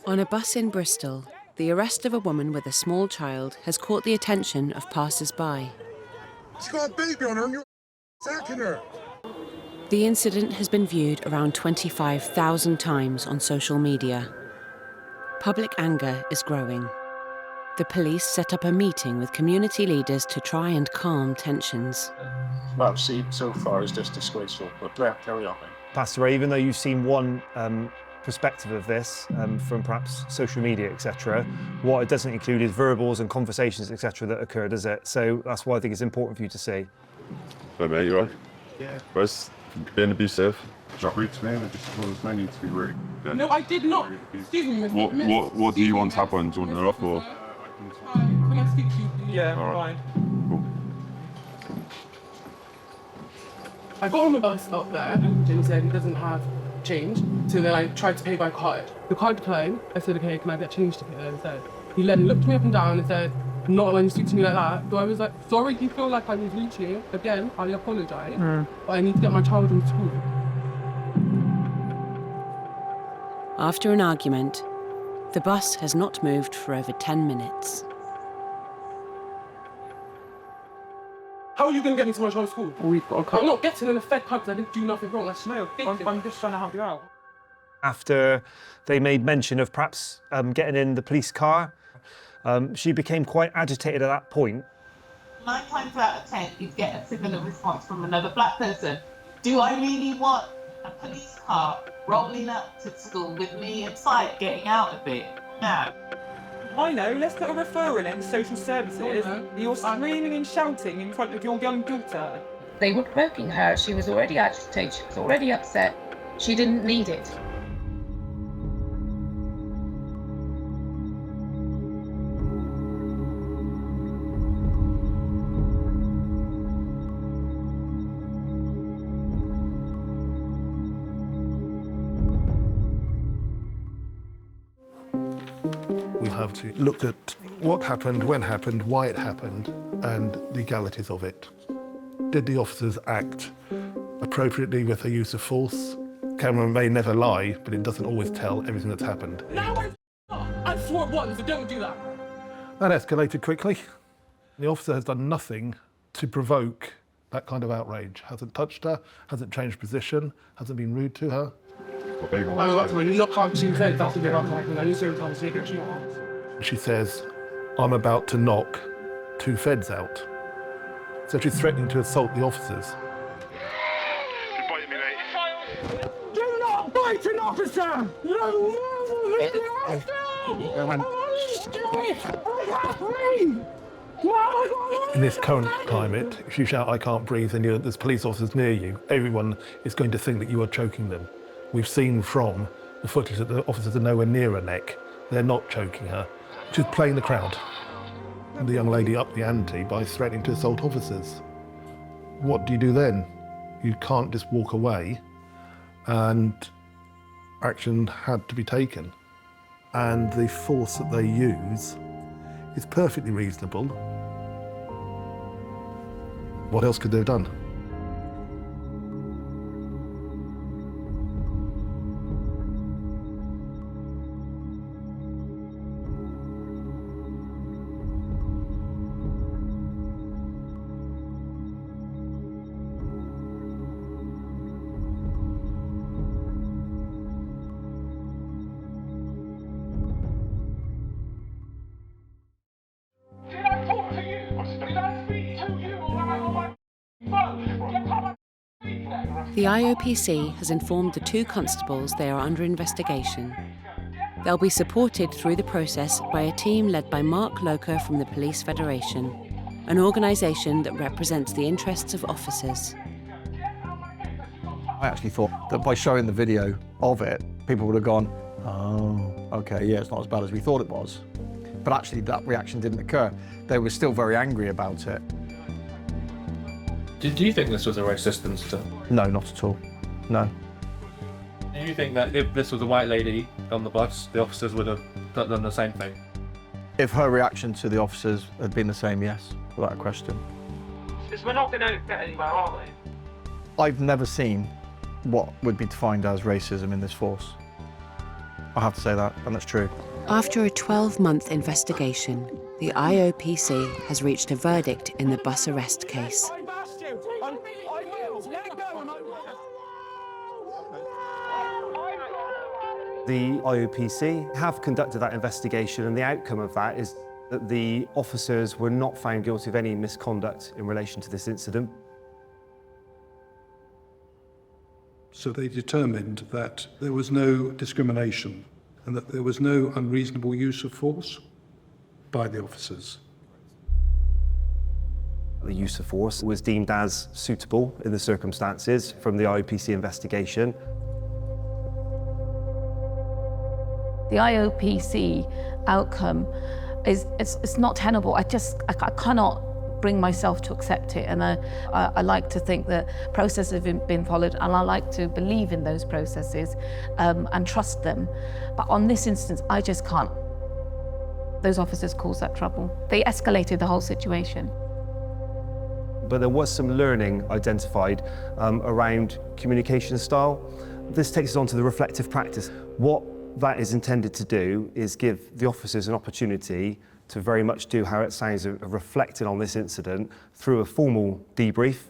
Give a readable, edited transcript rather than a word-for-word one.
On a bus in Bristol, the arrest of a woman with a small child has caught the attention of passers-by. She's got a baby on her and you're attacking her. The incident has been viewed around 25,000 times on social media. Public anger is growing. The police set up a meeting with community leaders to try and calm tensions. What I've seen so far is just disgraceful, but carry on. Pastor Ray, even though you've seen one perspective of this from perhaps social media, etc., what it doesn't include is verbals and conversations, etc., that occur, does it? So that's why I think it's important for you to see. Hey mate, you right? Yeah. Where's being abusive? Drop me to me, I just told I need to be rude. No, I did not. Excuse me, Mr. What do you want to happen? Do you want it off or? Can I speak to you, please? Yeah, All right. fine. Cool. I got on the bus up there and he said he doesn't have change, so then I tried to pay by card. The card declined. I said, okay, can I get change to pay instead? He then looked me up and down and said, not when you speak to me like that. So I was like, sorry, you feel like I was reaching. Again, I apologise, but I need to get my child in school. After an argument, the bus has not moved for over 10 minutes. How are you going to get me to my child's school? I'm not getting in a fed card because I didn't do nothing wrong. That's I'm just trying to help you out. After they made mention of perhaps getting in the police car, she became quite agitated at that point. 9 times out of 10, you get a similar response from another black person. Do I really want a police car rolling up to school with me inside, getting out of it? No. I know, let's put a referral in social services. You're screaming and shouting in front of your young daughter. They were provoking her. She was already agitated, she was already upset. She didn't need it. We have to look at what happened, when happened, why it happened, and legalities of it. Did the officers act appropriately with the use of force? Camera may never lie, but it doesn't always tell everything that's happened. No, I swore it was, so don't do that. That escalated quickly. The officer has done nothing to provoke that kind of outrage. Hasn't touched her, hasn't changed position, hasn't been rude to her. She says, I'm about to knock 2 feds out. So she's threatening to assault the officers. You're biting me, mate. Do not bite an officer! In this current climate, if you shout, I can't breathe, and there's police officers near you, everyone is going to think that you are choking them. We've seen from the footage that the officers are nowhere near her neck. They're not choking her. She's playing the crowd. And the young lady upped the ante by threatening to assault officers. What do you do then? You can't just walk away, and action had to be taken. And the force that they use is perfectly reasonable. What else could they have done? The IOPC has informed the 2 constables they are under investigation. They'll be supported through the process by a team led by Mark Loker from the Police Federation, an organisation that represents the interests of officers. I actually thought that by showing the video of it, people would have gone, oh, okay, yeah, it's not as bad as we thought it was. But actually that reaction didn't occur. They were still very angry about it. Do you think this was a racist incident? No, not at all. No. Do you think that if this was a white lady on the bus, the officers would have done the same thing? If her reaction to the officers had been the same, yes, without a question. Because we're not going to get anywhere, are we? I've never seen what would be defined as racism in this force. I have to say that, and that's true. After a 12-month investigation, the IOPC has reached a verdict in the bus arrest case. The IOPC have conducted that investigation, and the outcome of that is that the officers were not found guilty of any misconduct in relation to this incident. So they determined that there was no discrimination and that there was no unreasonable use of force by the officers. The use of force was deemed as suitable in the circumstances from the IOPC investigation. The IOPC outcome it's not tenable. I cannot bring myself to accept it, and I like to think that processes have been followed, and I like to believe in those processes and trust them. But on this instance, I just can't. Those officers caused that trouble. They escalated the whole situation. But there was some learning identified around communication style. This takes us on to the reflective practice. What that is intended to do is give the officers an opportunity to very much do how it sounds of reflecting on this incident through a formal debrief